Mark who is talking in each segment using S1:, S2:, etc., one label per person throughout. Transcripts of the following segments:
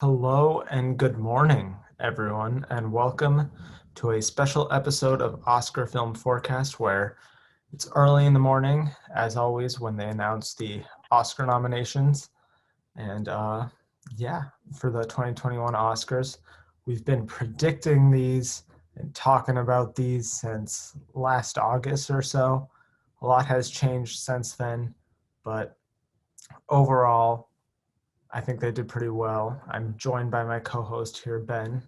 S1: Hello and good morning, everyone, and welcome to a special episode of Oscar Film Forecast where it's early in the morning, as always, when they announce the Oscar nominations. And yeah, for the 2021 Oscars, we've been predicting these and talking about these since last August or so. A lot has changed since then, but overall, I think they did pretty well. I'm joined by my co-host here, Ben.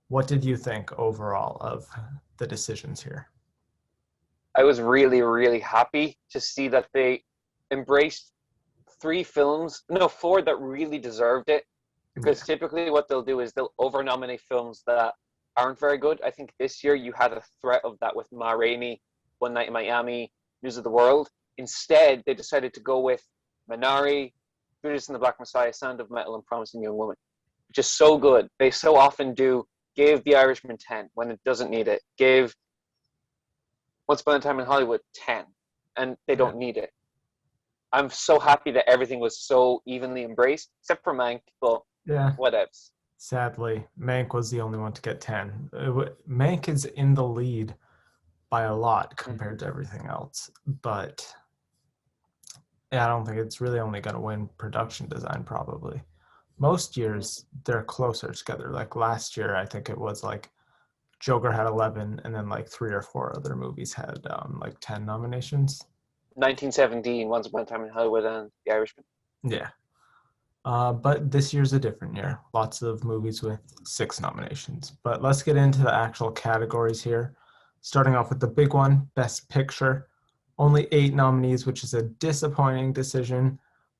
S1: What did you think overall of the decisions here?
S2: I was really, really happy to see that they embraced four that really deserved it. Because
S1: Yeah,
S2: typically what they'll do is they'll over nominate films that aren't very good. I think this year you had a threat of that with Ma Rainey, One Night in Miami, News of the World. Instead, they decided to go with Minari, Judas and the Black Messiah, Sound of Metal, and Promising Young Woman, which is so good. They so often do give The Irishman 10 when it doesn't need it. Give Once Upon a Time in Hollywood 10, and they
S1: yeah,
S2: don't need it. I'm so happy that everything was so evenly embraced, except for Mank, but
S1: yeah.
S2: whatevs.
S1: Sadly, Mank was the only one to get 10. Mank is in the lead by a lot compared to everything else, but yeah, I don't think it's really only going to win production design, probably. Most years, they're closer together. Like last year, I think it was like Joker had 11, and then like three or four other movies had like 10 nominations.
S2: 1917, Once Upon a Time in Hollywood, and The Irishman.
S1: Yeah. But this year's a different year. Lots of movies with six nominations. But let's get into the actual categories here. Starting off with the big one, Best Picture. Only eight nominees, which is a disappointing decision.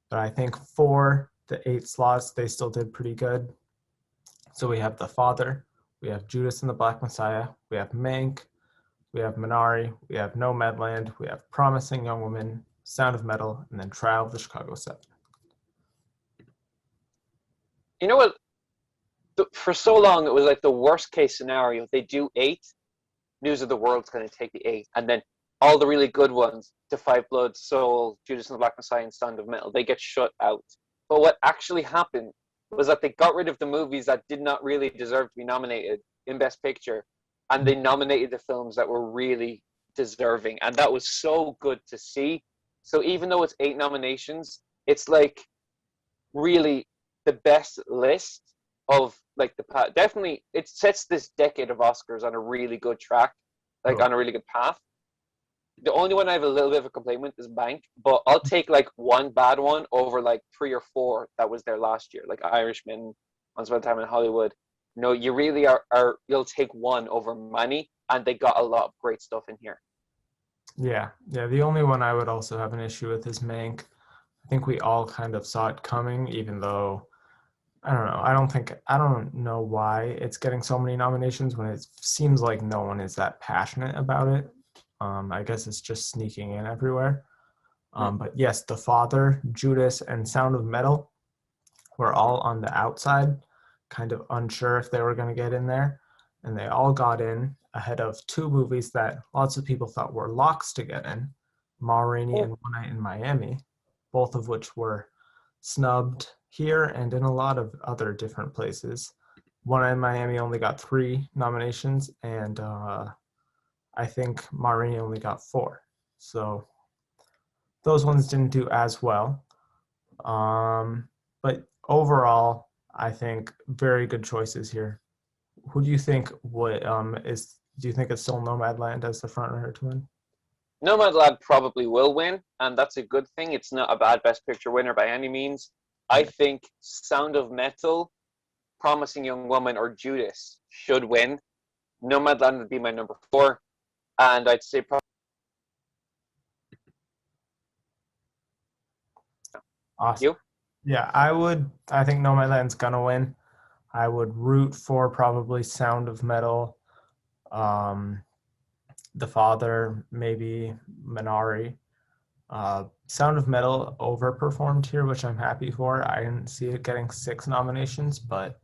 S1: But I think for the eight slots, they still did pretty good. So we have The Father, we have Judas and the Black Messiah, we have Mank, we have Minari, we have Nomadland, we have Promising Young Woman, Sound of Metal, and then Trial of the Chicago Seven.
S2: You know what? For so long, it was like the worst case scenario. They do eight, News of the World's going to take the eight, and then all the really good ones, To Five Blood, Soul, Judas and the Black Messiah, and Sound of Metal, they get shut out. But what actually happened was that they got rid of the movies that did not really deserve to be nominated in Best Picture, and they nominated the films that were really deserving, and that was so good to see. So even though it's eight nominations, it's like really the best list of like the definitely it sets this decade of Oscars on a really good track, like
S1: Oh,
S2: on a really good path. The only one I have a little bit of a complaint with is Bank, but I'll take like one bad one over like three or four that was there last year, like Irishman, Once Upon a Time in Hollywood. No, you really are you'll take one over many, and they got a lot of great stuff in here.
S1: yeah, yeah. The only one I would also have an issue with is Mank. I think we all kind of saw it coming, even though I don't know. I don't know why it's getting so many nominations when it seems like no one is that passionate about it. I guess it's just sneaking in everywhere. But yes, The Father, Judas, and Sound of Metal were all on the outside, kind of unsure if they were going to get in there. And they all got in ahead of two movies that lots of people thought were locks to get in, Ma Rainey and One Night in Miami, both of which were snubbed here and in a lot of other different places. One Night in Miami only got three nominations, and I think Ma Rainey only got four. So those ones didn't do as well. But overall, I think very good choices here. Who do you think what is? Do you think it's still Nomadland as the front runner to win?
S2: Nomadland probably will win, and that's a good thing. It's not a bad Best Picture winner by any means. I
S1: Yeah.
S2: think Sound of Metal, Promising Young Woman, or Judas should win. Nomadland would be my number four, and I'd say probably
S1: Awesome.
S2: you.
S1: Yeah, I would. I think Nomadland's gonna win. I would root for probably Sound of Metal, um, The Father, maybe Minari. Sound of Metal overperformed here, which I'm happy for. I didn't see it getting six nominations, but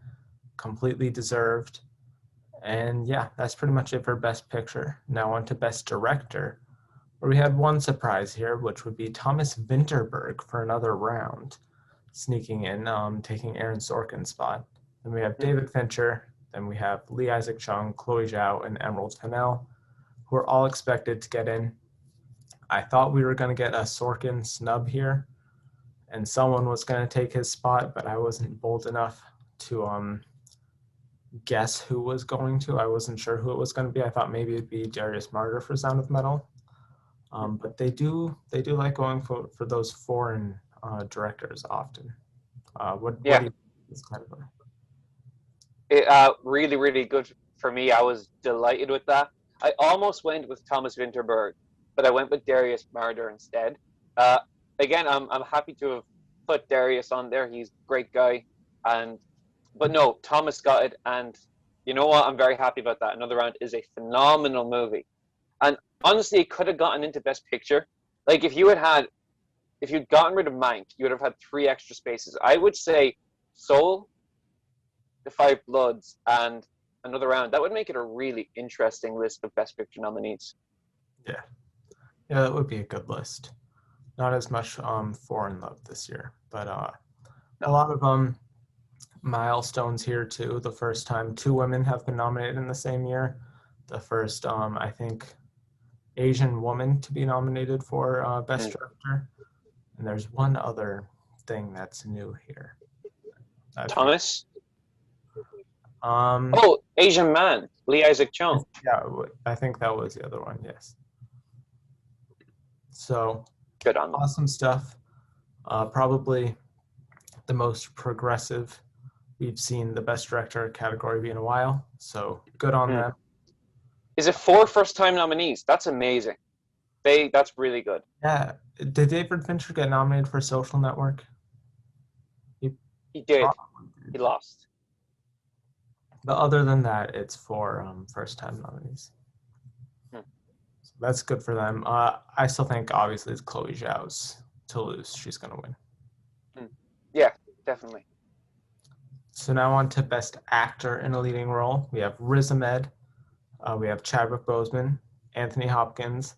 S1: completely deserved. And yeah, that's pretty much it for Best Picture. Now on to Best Director, where we had one surprise here, which would be Thomas Vinterberg for another round. sneaking in, taking Aaron Sorkin's spot. Then we have
S2: Hmm.
S1: David Fincher. Then we have Lee Isaac Chung, Chloe Zhao, and Emerald Fennell, who are all expected to get in. I thought we were going to get a Sorkin snub here, and someone was going to take his spot, but I wasn't bold enough to guess who was going to. I wasn't sure who it was going to be. I thought maybe it'd be Darius Martyr for Sound of Metal, but they do like going for those foreign directors often. What do
S2: Yeah,
S1: you think of this category?
S2: really, really good for me. I was delighted with that. I almost went with Thomas Vinterberg, but I went with Darius Marder instead. Uh, Again, I'm happy to have put Darius on there. He's a great guy, and but no, Thomas got it, and you know what? I'm very happy about that. Another Round is a phenomenal movie, and honestly, it could have gotten into Best Picture. Like if you'd gotten rid of Mank, you would have had three extra spaces. I would say Soul, The Five Bloods, and Another Round. That would make it a really interesting list of Best Picture nominees.
S1: Yeah, yeah, that would be a good list. Not as much foreign love this year, but a
S2: No.
S1: lot of milestones here too. The first time two women have been nominated in the same year. The first, I think, Asian woman to be nominated for Best
S2: Mm.
S1: Director. And there's one other thing that's new here. I forget.
S2: Thomas.
S1: Um,
S2: Oh, Asian Man, Lee Isaac Chung.
S1: yeah, I think that was the other one. Yes. So
S2: Good on them.
S1: awesome stuff. Probably the most progressive we've seen the Best Director category be in a while. So good on
S2: Mm.
S1: them.
S2: Is it four first-time nominees? That's amazing. That's really good.
S1: Yeah. Did David Fincher get nominated for Social Network? He
S2: He did.
S1: probably
S2: He
S1: did.
S2: lost.
S1: But other than that, it's for first-time nominees.
S2: Hmm.
S1: So that's good for them. I still think obviously it's Chloe Zhao's to lose. She's gonna win.
S2: Hmm. Yeah, definitely.
S1: So now on to Best Actor in a Leading Role. We have Riz Ahmed, we have Chadwick Boseman, Anthony Hopkins,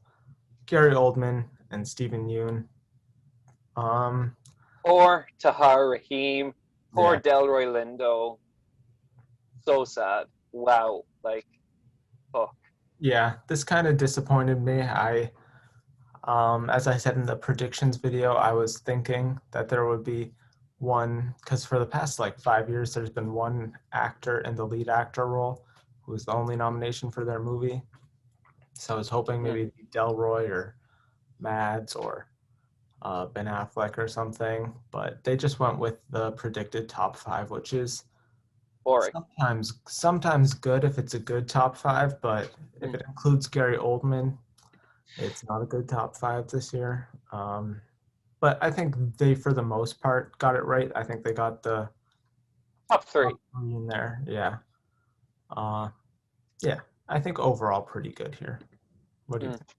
S1: Gary Oldman, and Stephen Yeun. Um,
S2: Poor Tahar Rahim. Poor
S1: yeah,
S2: Delroy Lindo. So sad. Wow. Like, oh.
S1: yeah. This kind of disappointed me. As I said in the predictions video, I was thinking that there would be one, because for the past like 5 years, there's been one actor in the lead actor role who was the only nomination for their movie. So I was hoping
S2: Hmm.
S1: maybe it'd be Delroy or Mads or Ben Affleck or something, but they just went with the predicted top five, which is
S2: Boring.
S1: sometimes good if it's a good top five, but if
S2: Hmm.
S1: it includes Gary Oldman, it's not a good top five this year. But I think they, for the most part, got it right. I think they got the
S2: Top
S1: top
S2: three.
S1: three in there. Yeah. Uh, yeah. I think overall pretty good here. What do you
S2: Hmm.
S1: think?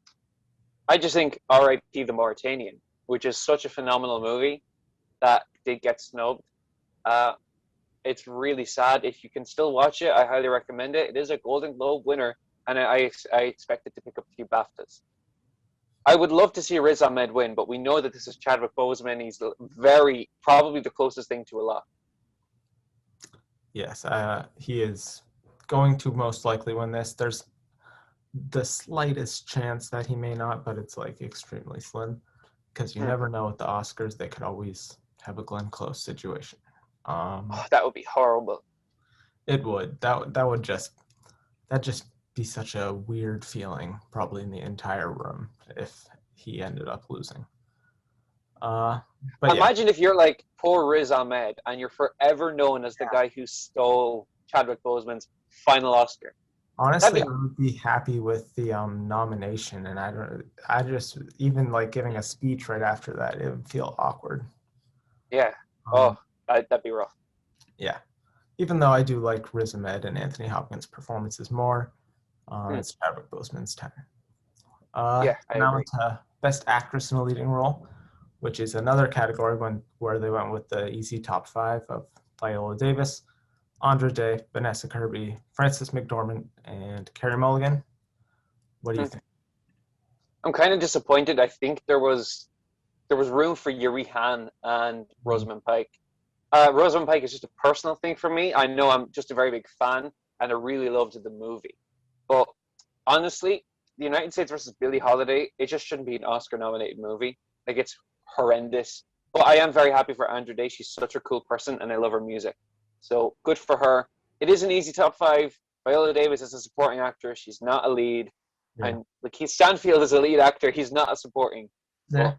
S2: I just think R.I.P. the Mauritanian, which is such a phenomenal movie that did get snubbed. Uh, it's really sad. If you can still watch it, I highly recommend it. It is a Golden Globe winner, and I expect it to pick up a few BAFTAs. I would love to see Riz Ahmed win, but we know that this is Chadwick Boseman. He's very probably the closest thing to a lot.
S1: Yes, he is going to most likely win this. There's the slightest chance that he may not, but it's like extremely slim because you
S2: Hmm.
S1: never know with the Oscars. They could always have a Glenn Close situation.
S2: Oh, that would be horrible.
S1: It would. That just be such a weird feeling, probably in the entire room, if he ended up losing. Uh, but yeah,
S2: Imagine if you're like poor Riz Ahmed and you're forever known as the guy who stole Chadwick Boseman's final Oscar. That'd
S1: honestly, I
S2: be
S1: would be happy with the nomination, and I just even like giving a speech right after that, it would feel awkward.
S2: yeah. Oh,
S1: Um,
S2: that'd be rough.
S1: yeah, even though I do like Riz Ahmed and Anthony Hopkins' performances more,
S2: Hmm.
S1: it's Chadwick Boseman's time.
S2: Yeah, I
S1: Now
S2: agree.
S1: into Best Actress in a Leading Role, which is another category where they went with the easy top five of Viola Davis, Andra Day, Vanessa Kirby, Frances McDormand, and Carey Mulligan. What do you
S2: Hmm.
S1: think?
S2: I'm kind of disappointed. I think there was there was room for Yuri Han and Rosamund Pike. Rosamund Pike is just a personal thing for me. I know I'm just a very big fan, and I really loved the movie. But honestly, The United States versus Billie Holiday, it just shouldn't be an Oscar-nominated movie. Like, it's horrendous. But I am very happy for Andra Day. She's such a cool person, and I love her music. So good for her. It is an easy top five. Viola Davis is a supporting actress. She's not a lead.
S1: Yeah.
S2: And Lakeith Stanfield is a lead actor. He's not a supporting.
S1: Yeah.
S2: But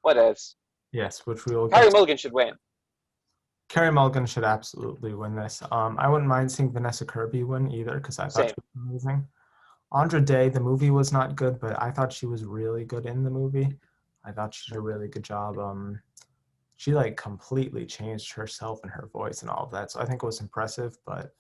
S2: what else?
S1: Yes, which we will
S2: Carey
S1: get to.
S2: Mulligan should win.
S1: Carey Mulligan should absolutely win this. I wouldn't mind seeing Vanessa Kirby win either because I thought
S2: Same.
S1: she was amazing. Andra Day, the movie was not good, but I thought she was really good in the movie. I thought she did a really good job. She like completely changed herself and her voice and all of that, so I think it was impressive. But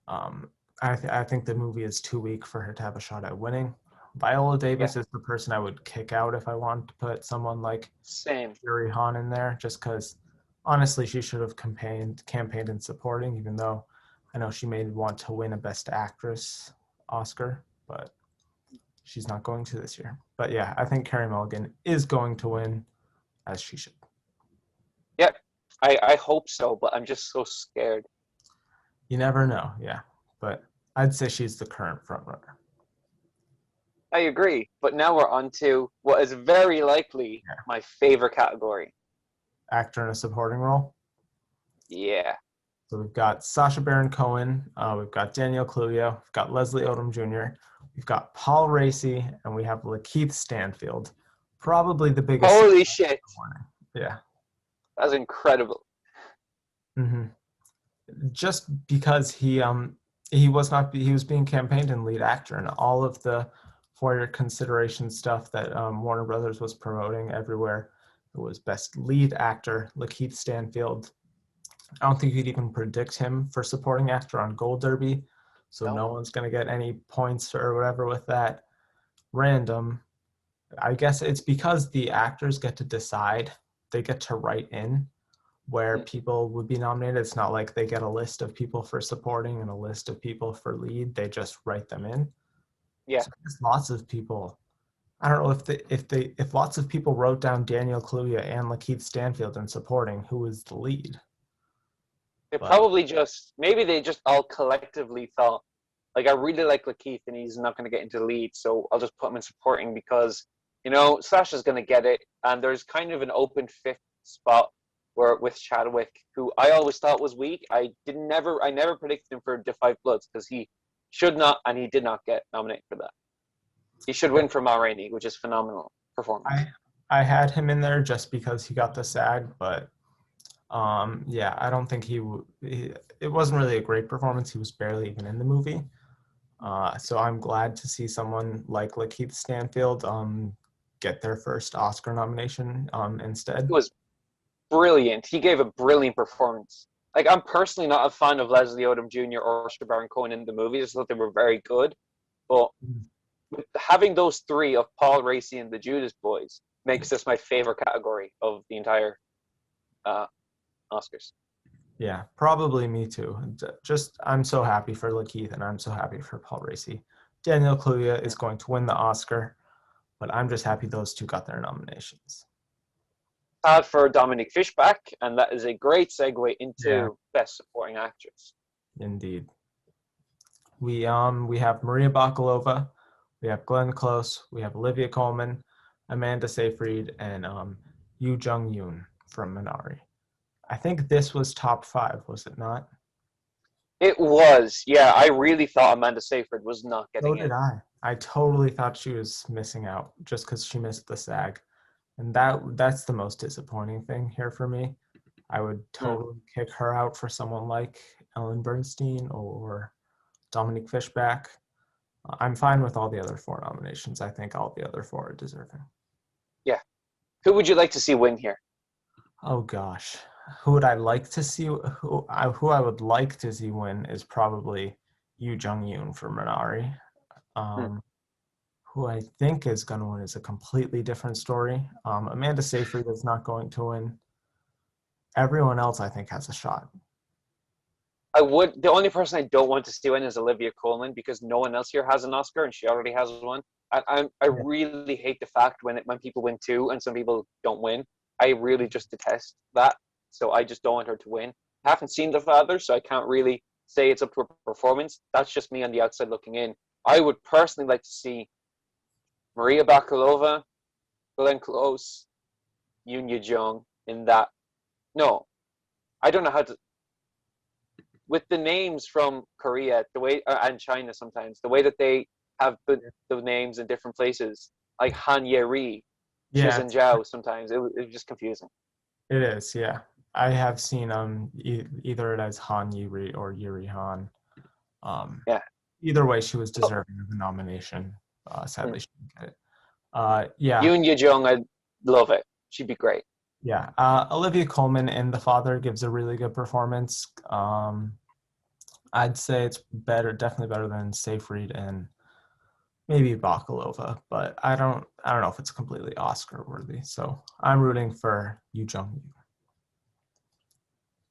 S1: I think the movie is too weak for her to have a shot at winning. Viola
S2: Yeah,
S1: Davis is the person I would kick out if I wanted to put someone like
S2: same.
S1: Yuri Han in there, just because honestly she should have campaigned in supporting, even though I know she may want to win a Best Actress Oscar, but she's not going to this year. But yeah, I think Carey Mulligan is going to win, as she should.
S2: Yep. I hope so, but I'm just so scared.
S1: You never know, yeah. But I'd say she's the current frontrunner.
S2: I agree. But now we're on to what is very likely
S1: Yeah.
S2: my favorite category.
S1: Actor in a supporting role.
S2: Yeah.
S1: So we've got Sacha Baron Cohen, we've got Daniel Kaluuya, we've got Leslie Odom Jr., we've got Paul Raci, and we have Lakeith Stanfield. Probably the biggest.
S2: Holy shit.
S1: Yeah.
S2: That's incredible.
S1: Mm-hmm. Just because he was being campaigned in lead actor, and all of the for your consideration stuff that Warner Brothers was promoting everywhere. It was best lead actor, Lakeith Stanfield. I don't think you could even predict him for supporting actor on Gold Derby, so
S2: No.
S1: no one's going to get any points or whatever with that. Random. I guess it's because the actors get to decide. They get to write in where people would be nominated. It's not like they get a list of people for supporting and a list of people for lead. They just write them in.
S2: Yeah.
S1: So there's lots of people. I don't know if lots of people wrote down Daniel Kaluuya and Lakeith Stanfield in supporting, who was the lead.
S2: They
S1: But
S2: probably just, maybe they just all collectively thought, like, I really like Lakeith and he's not going to get into the lead, so I'll just put him in supporting because, Sasha's going to get it. And there's kind of an open fifth spot where with Chadwick, who I always thought was weak. I never predicted him for The Five Bloods because he should not, and he did not get nominated for that. He should win for Ma Rainey, which is phenomenal performance.
S1: I had him in there just because he got the SAG, but yeah, I don't think it wasn't really a great performance. He was barely even in the movie. So I'm glad to see someone like Lakeith Stanfield get their first Oscar nomination instead.
S2: It was brilliant. He gave a brilliant performance. Like, I'm personally not a fan of Leslie Odom Jr. or Sacha Baron Cohen in the movies. I just thought they were very good. But having those three of Paul Raci and the Judas Boys makes this my favorite category of the entire Oscars.
S1: Yeah, probably me too. Just I'm so happy for Lakeith and I'm so happy for Paul Raci. Daniel Kaluuya is going to win the Oscar, but I'm just happy those two got their nominations.
S2: Sad for Dominique Fishback, and that is a great segue into Best Supporting Actress.
S1: Indeed. We have Maria Bakalova, we have Glenn Close, we have Olivia Coleman, Amanda Seyfried, and Yoo Jung-yoon from Minari. I think this was top 5, was it not?
S2: It was, yeah. I really thought Amanda Seyfried was not getting
S1: So did
S2: in.
S1: I totally thought she was missing out just because she missed the SAG. And that's the most disappointing thing here for me. I would totally kick her out for someone like Ellen Bernstein or Dominique Fishback. I'm fine with all the other 4 nominations. I think all the other 4 are deserving.
S2: Yeah. Who would you like to see win here?
S1: Oh gosh, who would I like to see? Who I would like to see win is probably Yoo Jung-yoon for Minari. Who I think is going to win is a completely different story. Amanda Seyfried is not going to win. Everyone else, I think, has a shot.
S2: The only person I don't want to see win is Olivia Coleman because no one else here has an Oscar and she already has one. I really hate the fact when people win too and some people don't win. I really just detest that. So I just don't want her to win. I haven't seen The Father, so I can't really say it's up to her performance. That's just me on the outside looking in. I would personally like to see Maria Bakalova, Glenn Close, Yoon Ye-jung in that. No, I don't know how to. With the names from Korea, the way and China sometimes, the way that they have the names in different places, like Han Ye-ri,
S1: Yeah,
S2: Chizhen Zhao. Sometimes it was just confusing.
S1: it is. Yeah, I have seen either it as Han Yuri or Yuri Han. Um,
S2: Yeah.
S1: Either way, she was
S2: Oh,
S1: deserving of the nomination.
S2: mm.
S1: Sadly, she didn't get it. Yeah,
S2: Yoon Ye-jung, I love it. She'd be great.
S1: yeah. Olivia Coleman in The Father gives a really good performance. I'd say it's better, definitely better than Safe Read and maybe Bakalova, but I don't know if it's completely Oscar worthy. So I'm rooting for Yu Jung.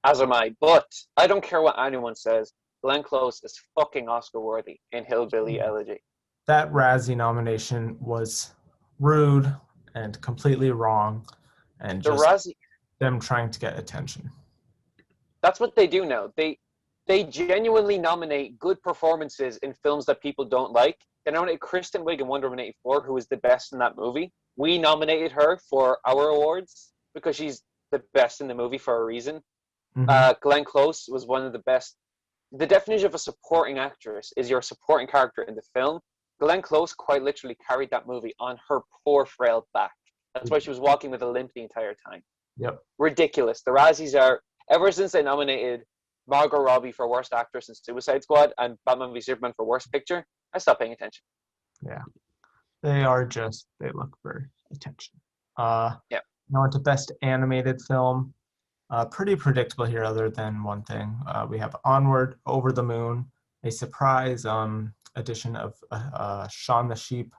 S2: As am I. But I don't care what anyone says. Glenn Close is fucking Oscar worthy in Hillbilly Elegy.
S1: That Razzie nomination was rude and completely wrong, and
S2: The
S1: just
S2: Razzie,
S1: them trying to get attention.
S2: that's what they do now. They genuinely nominate good performances in films that people don't like. They nominated Kristen Wiig in Wonder Woman 84, who was the best in that movie. We nominated her for our awards because she's the best in the movie for a reason.
S1: Mm-hmm.
S2: Glenn Close was one of the best. The definition of a supporting actress is your supporting character in the film. Glenn Close quite literally carried that movie on her poor, frail back. That's why she was walking with a limp the entire time.
S1: Yep.
S2: Ridiculous. The Razzies are, ever since they nominated Margot Robbie for Worst Actress in Suicide Squad and Batman v Superman for Worst Picture, I stopped paying attention.
S1: Yeah. They look for attention.
S2: Yeah.
S1: Now into Best Animated Film. Pretty predictable here, other than one thing. We have Onward, Over the Moon, a surprise edition of Shaun the Sheep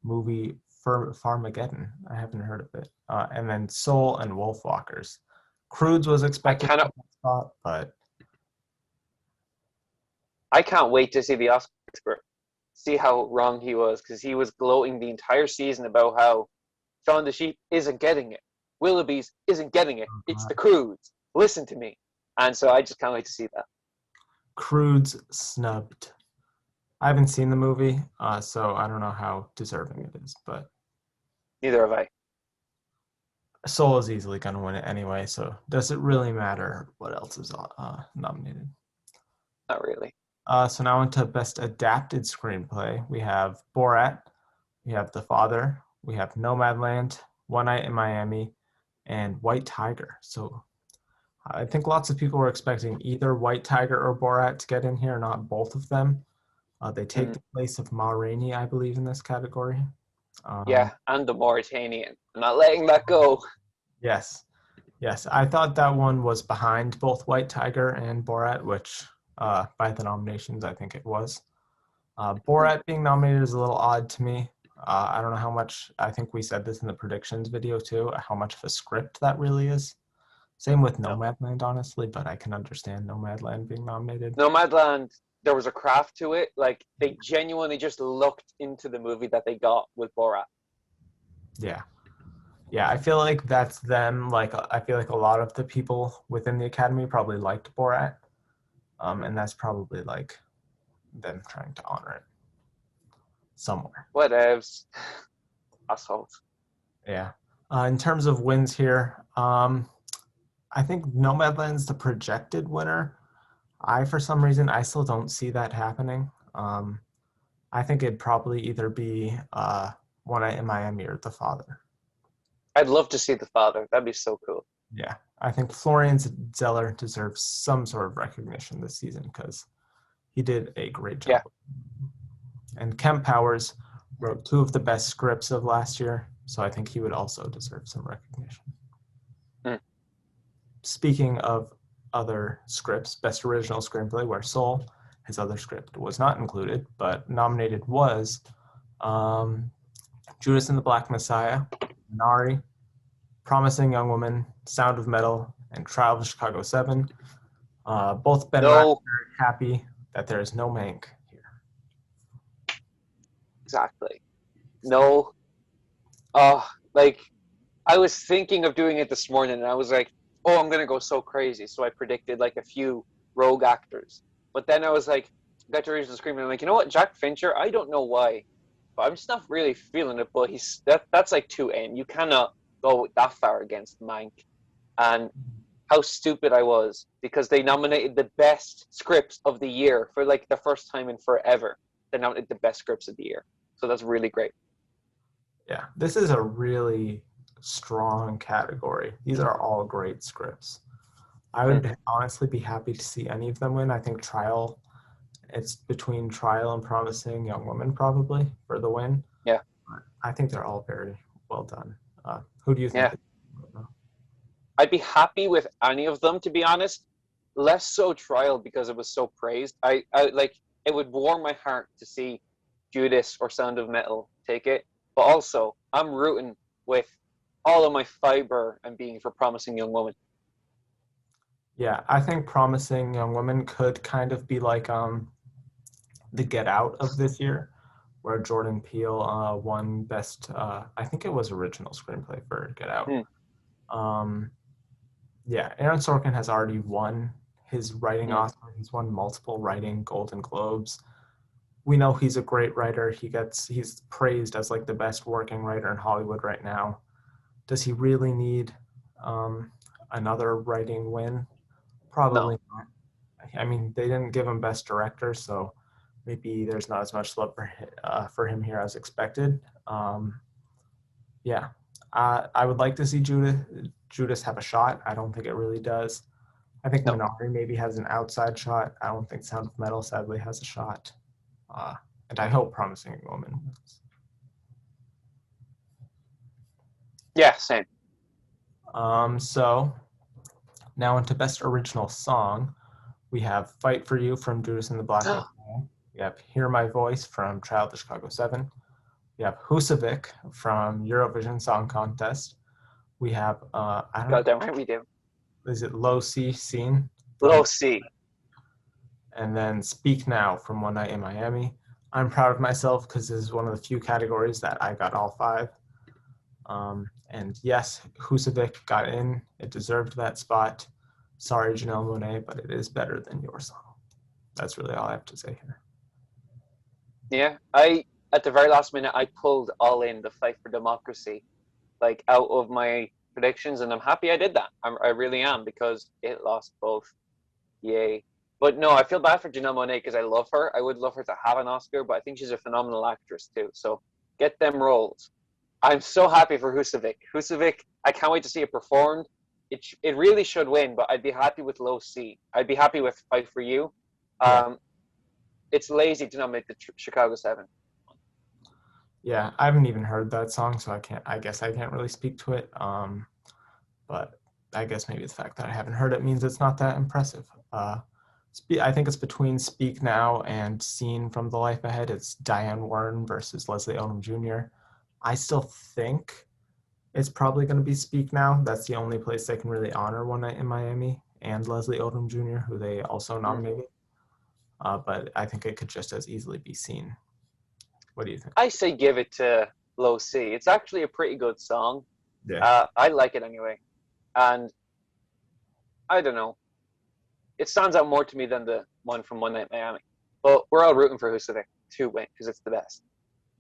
S1: movie Farmageddon. I haven't heard of it. And then Soul and Wolfwalkers. Croods was
S2: I
S1: expected
S2: cannot
S1: to spot, but
S2: I can't wait to see the Oscar expert. See how wrong he was, because he was gloating the entire season about how Shaun the Sheep isn't getting it. Willoughby's isn't getting it. It's the Croods. Listen to me. And so I just can't wait to see that.
S1: Croods snubbed. I haven't seen the movie, so I don't know how deserving it is, but
S2: Neither have I.
S1: Soul is easily going to win it anyway, so does it really matter what else is nominated?
S2: Not really.
S1: So now into Best Adapted Screenplay. We have Borat, we have The Father, we have Nomadland, One Night in Miami, and White Tiger. So I think lots of people were expecting either White Tiger or Borat to get in here, not both of them. They take the place of Ma Rainey, I believe, in this category.
S2: Yeah, and the Mauritanian. I'm not letting that go.
S1: Yes, yes. I thought that one was behind both White Tiger and Borat, which by the nominations, I think it was. Borat being nominated is a little odd to me. I don't know how much, I think we said this in the predictions video too, how much of a script that really is. Same with
S2: No.
S1: Nomadland, honestly, but I can understand Nomadland being nominated.
S2: Nomadland, there was a craft to it. Like, they genuinely just looked into the movie that they got with Borat.
S1: Yeah. Yeah, I feel like that's them. Like, I feel like a lot of the people within the Academy probably liked Borat. And that's probably like them trying to honor it somewhere.
S2: Whatevs. Assholes.
S1: Yeah. In terms of wins here, I think Nomadland's the projected winner. For some reason, I still don't see that happening. I think it'd probably either be One Night in Miami or The Father.
S2: I'd love to see The Father. That'd be so cool.
S1: Yeah, I think Florian Zeller deserves some sort of recognition this season because he did a great
S2: Yeah.
S1: job. And Kemp Powers wrote two of the best scripts of last year, so I think he would also deserve some recognition. Speaking of other scripts, Best Original Screenplay, where Soul, his other script, was not included, but nominated was Judas and the Black Messiah, Minari, Promising Young Woman, Sound of Metal, and Trial of Chicago 7. Both Ben and I are very happy that there is no Mank here.
S2: Exactly. No. Oh, like I was thinking of doing it this morning, and I was like, "Oh, I'm gonna go so crazy." So I predicted like a few rogue actors, but then I was like, got to reach the screen, and I'm like, you know what, Jack Fincher? I don't know why, but I'm just not really feeling it. But that's like too in. You cannot go that far against Mank, and how stupid I was because they nominated the best scripts of the year for like the first time in forever. They nominated the best scripts of the year, so that's really great.
S1: Yeah, this is a really strong category. These are all great scripts. I
S2: Mm,
S1: would honestly be happy to see any of them win. I think Trial, it's between Trial and Promising Young Woman probably for the win.
S2: yeah,
S1: I think they're all very well done. Who do you think?
S2: yeah. I'd be happy with any of them, to be honest. Less so Trial because it was so praised. I like it would warm my heart to see Judas or Sound of Metal take it. But also, I'm rooting with all of my fiber and being for Promising Young Woman.
S1: Yeah, I think Promising Young Woman could kind of be like the Get Out of this year, where Jordan Peele won best. I think it was original screenplay for Get Out.
S2: Mm,
S1: Um, yeah, Aaron Sorkin has already won his writing
S2: mm,
S1: Oscar. He's won multiple writing Golden Globes. We know he's a great writer. He's praised as like the best working writer in Hollywood right now. Does he really need um, another writing win?
S2: no.
S1: Probably not. I mean, they didn't give him best director, so maybe there's not as much love for him here as expected. Yeah, I would like to see Judas have a shot. I don't think it really does. I think
S2: No.
S1: Minari maybe has an outside shot. I don't think Sound of Metal sadly has a shot. Uh, and I hope Promising Woman wins.
S2: Yeah, same.
S1: So now into Best Original Song, we have Fight for You from Judas and the Black Messiah. We have Hear My Voice from Child of Chicago 7. We have Husavik from Eurovision Song Contest. We have, I don't
S2: Goddamn right we do.
S1: is it Low C Scene
S2: Low
S1: from,
S2: C.
S1: and then Speak Now from One Night in Miami. I'm proud of myself because this is one of the few categories that I got all five. And yes, Husavik got in. It deserved that spot. Sorry, Janelle Monáe, but it is better than your song. That's really all I have to say here.
S2: Yeah. I at the very last minute I pulled all in the fight for democracy like out of my predictions, and I'm happy I did that. I really am because it lost both. Yay. But no, I feel bad for Janelle Monáe because I love her. I would love her to have an Oscar, but I think she's a phenomenal actress too. So get them roles. I'm so happy for Husavik. Husavik, I can't wait to see it performed. It really should win, but I'd be happy with Low C. I'd be happy with Fight for You.
S1: Yeah.
S2: Um, it's lazy to nominate the Chicago 7.
S1: Yeah, I haven't even heard that song, so I guess I can't really speak to it. But I guess maybe the fact that I haven't heard it means it's not that impressive. I think it's between Speak Now and Scene from the Life Ahead. It's Diane Warren versus Leslie Odom Jr. I still think it's probably going to be Speak Now. That's the only place they can really honor One Night in Miami and Leslie Odom Jr., who they also
S2: Mm.
S1: nominated. But I think it could just as easily be Scene. What do you think?
S2: I say give it to Low C. It's actually a pretty good song.
S1: Yeah.
S2: I like it anyway. And I don't know. It stands out more to me than the one from One Night Miami. But we're all rooting for Husavik to win because it's the best.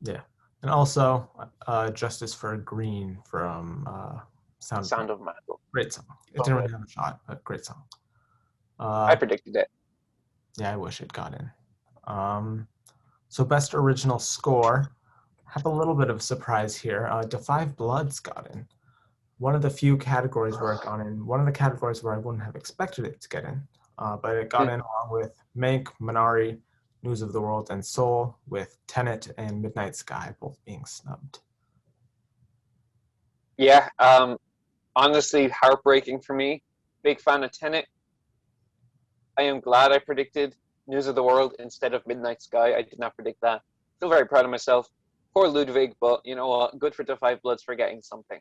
S1: Yeah. And also, Justice for Green from Sound of
S2: Sound
S1: Metal.
S2: of Metal.
S1: Great song. It
S2: So
S1: didn't
S2: good.
S1: really have a shot, but great song.
S2: I
S1: Uh,
S2: predicted it.
S1: yeah, I wish it got in. So Best Original Score. Have a little bit of surprise here. Da Five Bloods got in. One of the few categories where it got in. One of the categories where I wouldn't have expected it to get in. But it got
S2: Mm.
S1: in along with Mank, Minari, News of the World, and Soul, with Tenet and Midnight Sky both being snubbed.
S2: Yeah. Honestly, heartbreaking for me. Big fan of Tenet. I am glad I predicted News of the World instead of Midnight Sky. I did not predict that. Feel very proud of myself. Poor Ludwig, but you know what? Good for the Five Bloods for getting something.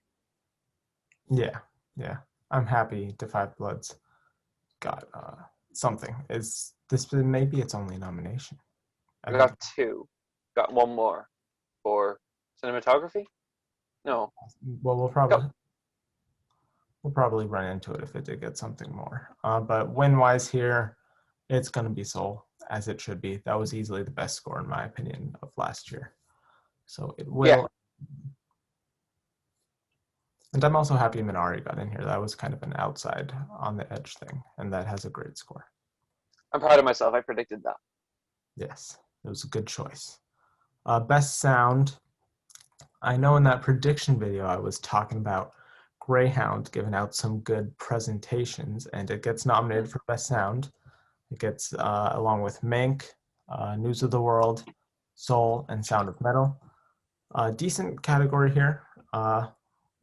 S1: Yeah, yeah. I'm happy Da Five Bloods got something. Is this maybe its only nomination? I
S2: I
S1: think.
S2: got two. Got one more for Cinematography? No.
S1: Well,
S2: Go.
S1: we'll probably run into it if it did get something more. But win-wise here, it's going to be Soul, as it should be. That was easily the best score, in my opinion, of last year. So it
S2: Yeah,
S1: will. And I'm also happy Minari got in here. That was kind of an outside on the edge thing, and that has a great score.
S2: I'm proud of myself. I predicted that.
S1: Yes, it was a good choice. Best sound. I know in that prediction video I was talking about Greyhound giving out some good presentations, and it gets nominated for Best Sound. It gets, along with Mank, News of the World, Soul, and Sound of Metal. Decent category here.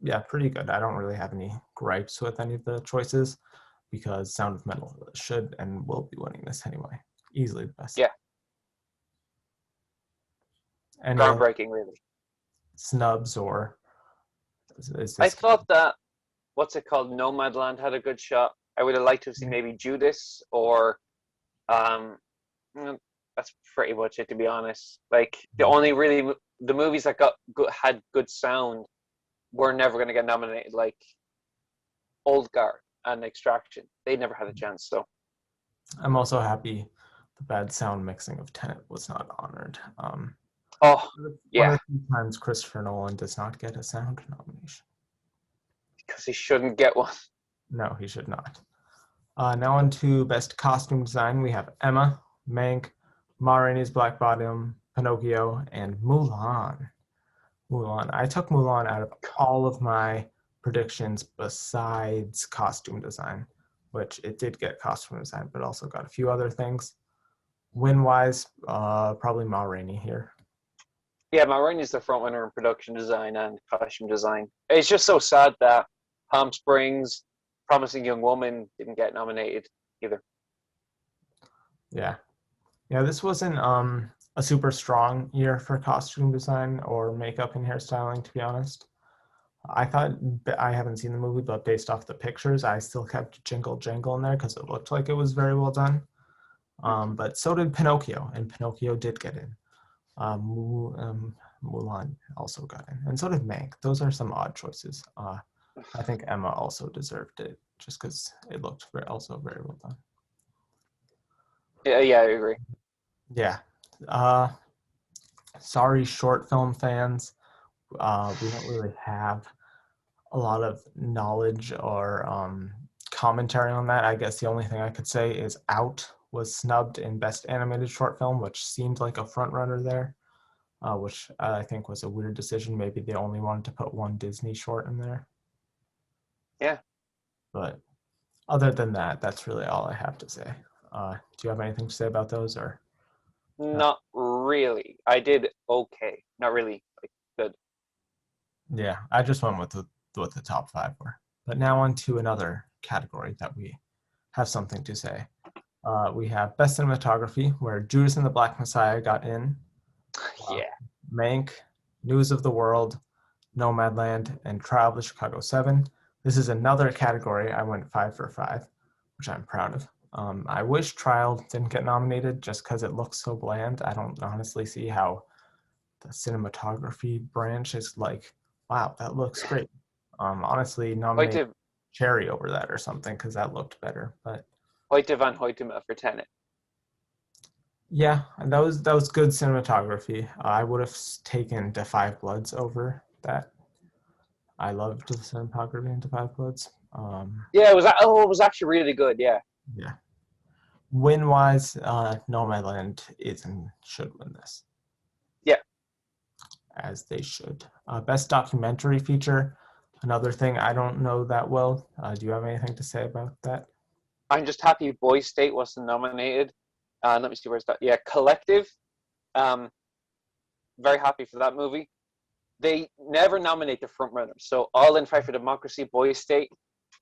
S1: Yeah, pretty good. I don't really have any gripes with any of the choices because Sound of Metal should and will be winning this anyway. Easily the best.
S2: Yeah,
S1: Any other
S2: groundbreaking, really.
S1: snubs or is
S2: I
S1: this?
S2: thought that what's it called? Nomadland had a good shot. I would have liked to have seen maybe Judas or um. mm, That's pretty much it, to be honest. Like the only really the movies that had good sound were never going to get nominated. Like Old Guard and Extraction, they never had a chance. So
S1: I'm also happy the bad sound mixing of Tenet was not honored.
S2: oh
S1: One
S2: yeah,
S1: of the few times Christopher Nolan does not get a sound nomination.
S2: because he shouldn't get one.
S1: No, he should not. Now on to Best Costume Design. We have Emma, Mank, Ma Rainey's Black Bottom, Pinocchio, and Mulan. Mulan. I took Mulan out of all of my predictions besides costume design, which it did get costume design, but also got a few other things. Win-wise, probably Ma Rainey here.
S2: Yeah, Ma Rainey's the front runner in production design and costume design. It's just so sad that Palm Springs, Promising Young Woman didn't get nominated either.
S1: Yeah. Yeah, this wasn't a super strong year for costume design or makeup and hairstyling, to be honest. I thought, I haven't seen the movie, but based off the pictures, I still kept Jingle Jangle in there because it looked like it was very well done. But so did Pinocchio, and Pinocchio did get in. Mulan also got in, and so did Mank. Those are some odd choices. I think Emma also deserved it just because it looked also very well done.
S2: Yeah, I agree.
S1: Yeah. Sorry, short film fans. We don't really have a lot of knowledge or commentary on that. I guess the only thing I could say is Out was snubbed in Best Animated Short Film, which seemed like a front runner there, which I think was a weird decision. Maybe they only wanted to put one Disney short in there.
S2: Yeah.
S1: But other than that, that's really all I have to say. Do you have anything to say about those or? No?
S2: Not really. I did okay. Not really like good.
S1: Yeah, I just went with the top five were. But now on to another category that we have something to say. We have Best Cinematography, where Judas and the Black Messiah got in. Uh,
S2: Yeah.
S1: Mank, News of the World, Nomadland, and Trial of the Chicago 7. This is another category I went 5 for 5, which I'm proud of. I wish Trial didn't get nominated just because it looks so bland. I don't honestly see how the cinematography branch is like, wow, that looks great. Honestly, nominate
S2: Hoyte,
S1: Cherry over that or something because that looked better. But
S2: Hoyte van Hoytema for Tenet.
S1: yeah, that was good cinematography. I would have taken The Five Bloods over that. I loved the cinematography in The Five Bloods.
S2: Yeah, it was actually really good. Yeah.
S1: Yeah. Win wise, Nomadland is and should win this,
S2: Yeah.
S1: as they should. Best documentary feature. Another thing I don't know that well. Do you have anything to say about that?
S2: I'm just happy Boy State wasn't nominated. Let me see where's that. Yeah, Collective. Um, very happy for that movie. They never nominate the frontrunners. So All in Fight for Democracy, Boy State,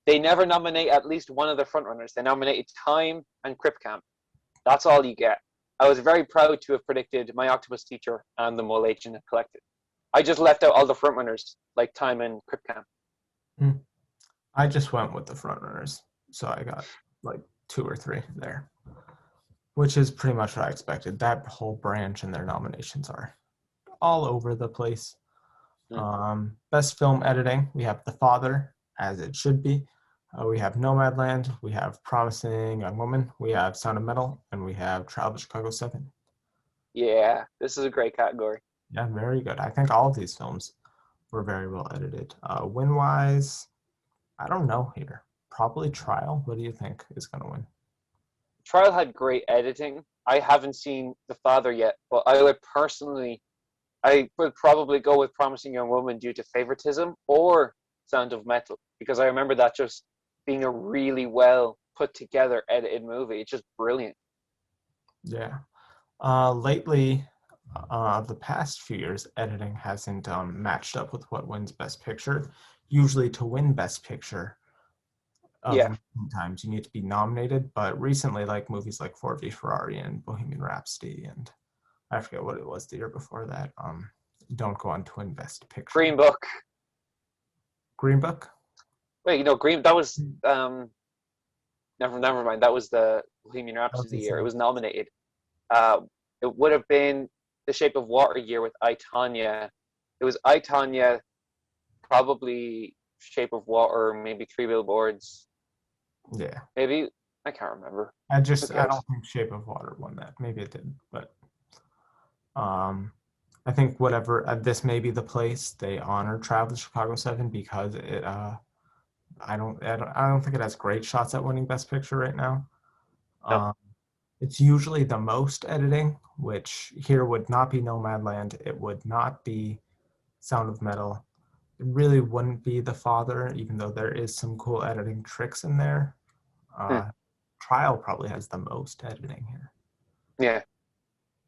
S2: they never nominate at least one of the frontrunners. They nominated Time and Crip Camp. That's all you get. I was very proud to have predicted My Octopus Teacher and The Mole Agent Collective. I just left out all the frontrunners like Time and Crip Camp.
S1: I just went with the frontrunners, so I got like 2 or 3 there, which is pretty much what I expected. That whole branch and their nominations are all over the place.
S2: Mm.
S1: Best film editing, we have The Father, as it should be. We have Nomadland, we have Promising Young Woman, we have Sound of Metal, and we have Trial of Chicago 7.
S2: Yeah, this is a great category.
S1: Yeah, very good. I think all of these films were very well edited. Win-wise, I don't know here. Probably Trial. What do you think is going to win?
S2: Trial had great editing. I haven't seen The Father yet, but I would probably go with Promising Young Woman due to favoritism or Sound of Metal because I remember that just being a really well put together edited movie. It's just brilliant.
S1: Yeah. Lately, the past few years, editing hasn't matched up with what wins Best Picture. Usually, to win Best Picture of
S2: Yeah,
S1: recent times, you need to be nominated. But recently, like movies like Ford v Ferrari and Bohemian Rhapsody, and I forget what it was the year before that, don't go on to win Best
S2: Green
S1: Picture.
S2: Book.
S1: Green Book?
S2: Wait, Green. That was never mind. That was the Bohemian
S1: That was
S2: Rhapsody
S1: the
S2: year. It
S1: same.
S2: was nominated. Uh, it would have been the Shape of Water year with I Tonya. It was I Tonya, probably Shape of Water, maybe Three Billboards,
S1: Yeah.
S2: maybe I can't remember. Who
S1: I
S2: cares?
S1: don't think Shape of Water won that. Maybe it did, but um, I think whatever this may be the place they honor Travel to Chicago 7 because I don't think it has great shots at winning Best Picture right now.
S2: No.
S1: Um, it's usually the most editing, which here would not be Nomadland. It would not be Sound of Metal. It really wouldn't be The Father, even though there is some cool editing tricks in there.
S2: Hmm.
S1: Uh, Trial probably has the most editing here,
S2: Yeah.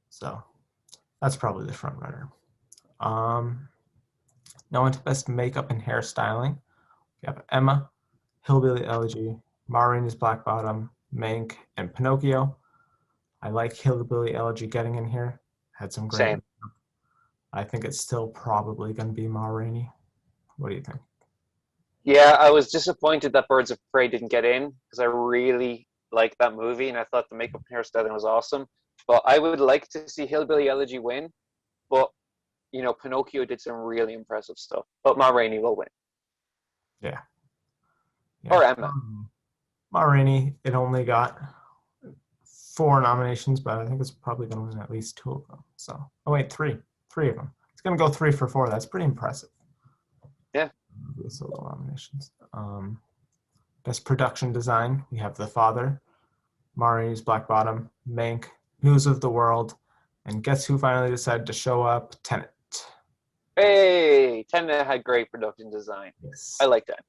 S1: so that's probably the front runner. Um, Now into best makeup and hairstyling. We have Emma, Hillbilly Elegy, Ma Rainey's Black Bottom, Mank, and Pinocchio. I like Hillbilly Elegy getting in here. Had some great.
S2: Same.
S1: I think it's still probably going to be Ma Rainey. What do you think?
S2: Yeah, I was disappointed that Birds of Prey didn't get in because I really liked that movie and I thought the makeup and hairstyling was awesome. But I would like to see Hillbilly Elegy win. But Pinocchio did some really impressive stuff. But Ma Rainey will win.
S1: Yeah, yeah.
S2: Or Emma.
S1: Ma Rainey, it only got 4 nominations, but I think it's probably going to win at least 2 of them. So, oh wait, three of them. It's going to go 3 for 4. That's pretty impressive.
S2: Yeah.
S1: Solo nominations. Best production design, we have The Father, Mari's Black Bottom, Mank, News of the World, and guess who finally decided to show up? Tenet.
S2: Hey, Tenet had great production design. I
S1: Yes.
S2: like that.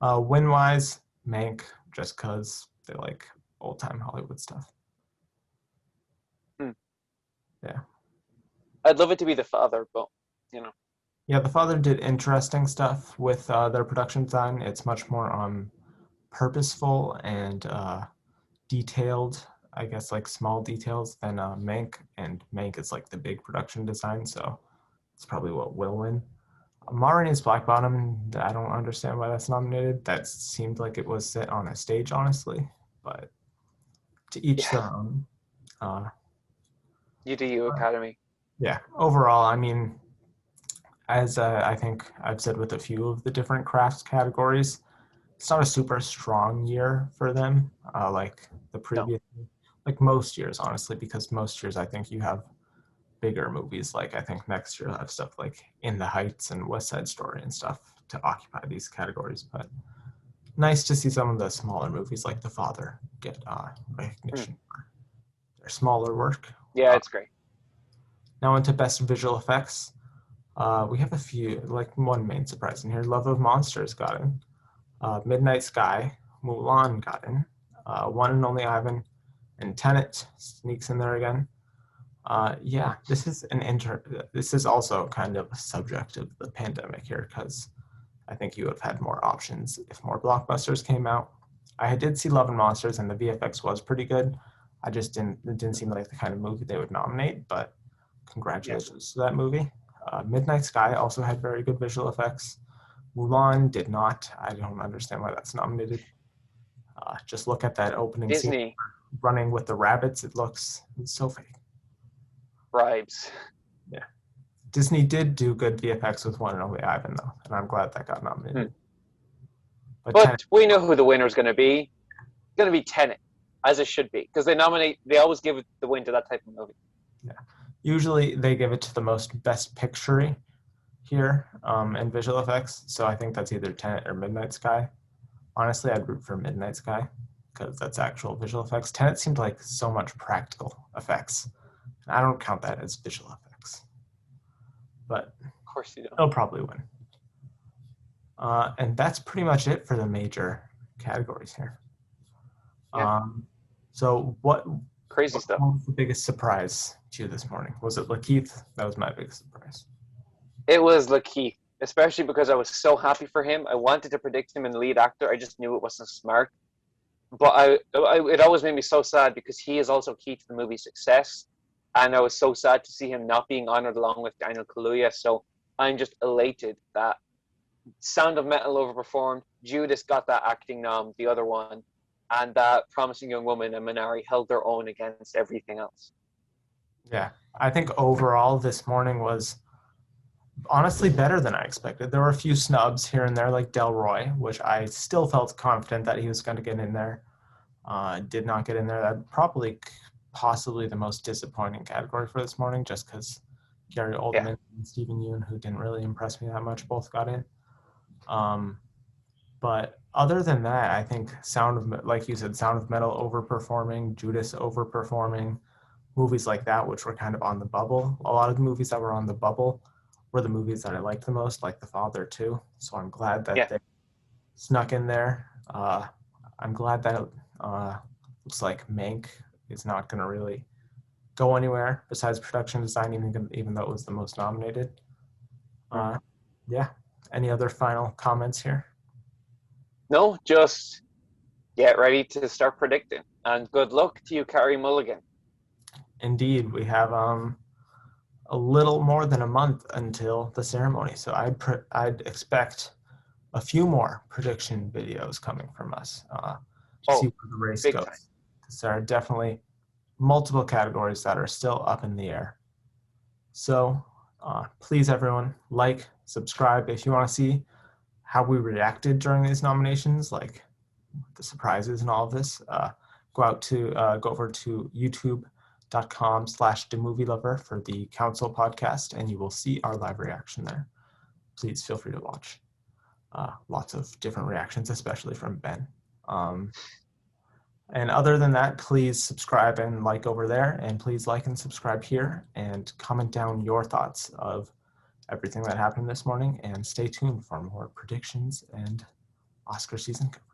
S1: Win-wise, Mank, just because they like old-time Hollywood stuff.
S2: Hmm.
S1: Yeah.
S2: I'd love it to be The Father, but you know.
S1: Yeah, The Father did interesting stuff with their production design. It's much more purposeful and detailed, I guess, like small details than Mank. And Mank is like the big production design, so it's probably what will win. Marini's Black Bottom, I don't understand why that's nominated. That seemed like it was set on a stage, honestly, but to each
S2: Yeah,
S1: their own. Uh,
S2: you do you, Academy.
S1: yeah, overall, I mean, as I think I've said with a few of the different crafts categories, it's not a super strong year for them, like the
S2: No.
S1: previous, like most years, honestly, because most years I think you have bigger movies. Like I think next year I'll have stuff like In the Heights and West Side Story and stuff to occupy these categories. But nice to see some of the smaller movies like The Father get
S2: Hmm.
S1: recognition for their smaller work.
S2: Yeah, it's great.
S1: Now into best visual effects. We have a few, like one main surprise in here. Love of Monsters got in. Midnight Sky, Mulan got in. One and Only Ivan, and Tenet sneaks in there again. Yeah, this is also kind of a subject of the pandemic here because I think you would have had more options if more blockbusters came out. I did see Love and Monsters and the VFX was pretty good. It didn't seem like the kind of movie they would nominate, but
S2: Yeah.
S1: congratulations to that movie. Midnight Sky also had very good visual effects. Mulan did not. I don't understand why that's nominated. Just look at that opening scene
S2: Disney
S1: running with the rabbits. It's so fake.
S2: bribes.
S1: Yeah. Disney did do good VFX with One and Only Ivan, though, and I'm glad that got nominated.
S2: Hmm.
S1: But
S2: But
S1: Tenet,
S2: we know who the winner is going to be. It's going to be Tenet, as it should be, because they always give the win to that type of movie.
S1: yeah. Usually they give it to the most best picture here in visual effects. So I think that's either Tenet or Midnight Sky. Honestly, I'd root for Midnight Sky because that's actual visual effects. Tenet seemed like so much practical effects. And I don't count that as visual effects, but
S2: Of course you don't.
S1: it'll probably win. And that's pretty much it for the major categories here.
S2: Yeah.
S1: So what
S2: Crazy stuff.
S1: was the biggest surprise to you this morning? Was it Lakeith? That was my biggest surprise.
S2: It was Lakeith, especially because I was so happy for him. I wanted to predict him in the lead actor. I just knew it wasn't smart. But it always made me so sad because he is also key to the movie's success. And I was so sad to see him not being honored along with Daniel Kaluuya. So I'm just elated that Sound of Metal overperformed. Judas got that acting nom, the other one. And that Promising Young Woman and Minari held their own against everything else.
S1: Yeah, I think overall this morning was honestly better than I expected. There were a few snubs here and there, like Delroy, which I still felt confident that he was going to get in there. Did not get in there. That probably possibly the most disappointing category for this morning, just because Gary Oldman and Stephen Yeun, who didn't really impress me that much, both got in. But other than that, I think like you said, Sound of Metal overperforming, Judas overperforming, movies like that, which were kind of on the bubble. A lot of the movies that were on the bubble were the movies that I liked the most, like The Father too. So I'm glad that they snuck in there. I'm glad that it looks like Mank is not going to really go anywhere besides production design, even though it was the most nominated. Yeah. Any other final comments here?
S2: No, just get ready to start predicting. And good luck to you, Carrie Mulligan.
S1: Indeed, we have a little more than a month until the ceremony, so I'd expect a few more prediction videos coming from us to see where the race
S2: big
S1: goes.
S2: time.
S1: Because there are definitely multiple categories that are still up in the air. So please, everyone, like, subscribe if you want to see how we reacted during these nominations, like the surprises and all of this. Go over to youtube.com/themovielover for the Council podcast, and you will see our live reaction there. Please feel free to watch. Lots of different reactions, especially from Ben. And other than that, please subscribe and like over there, and please like and subscribe here, and comment down your thoughts of everything that happened this morning, and stay tuned for more predictions and Oscar season coverage.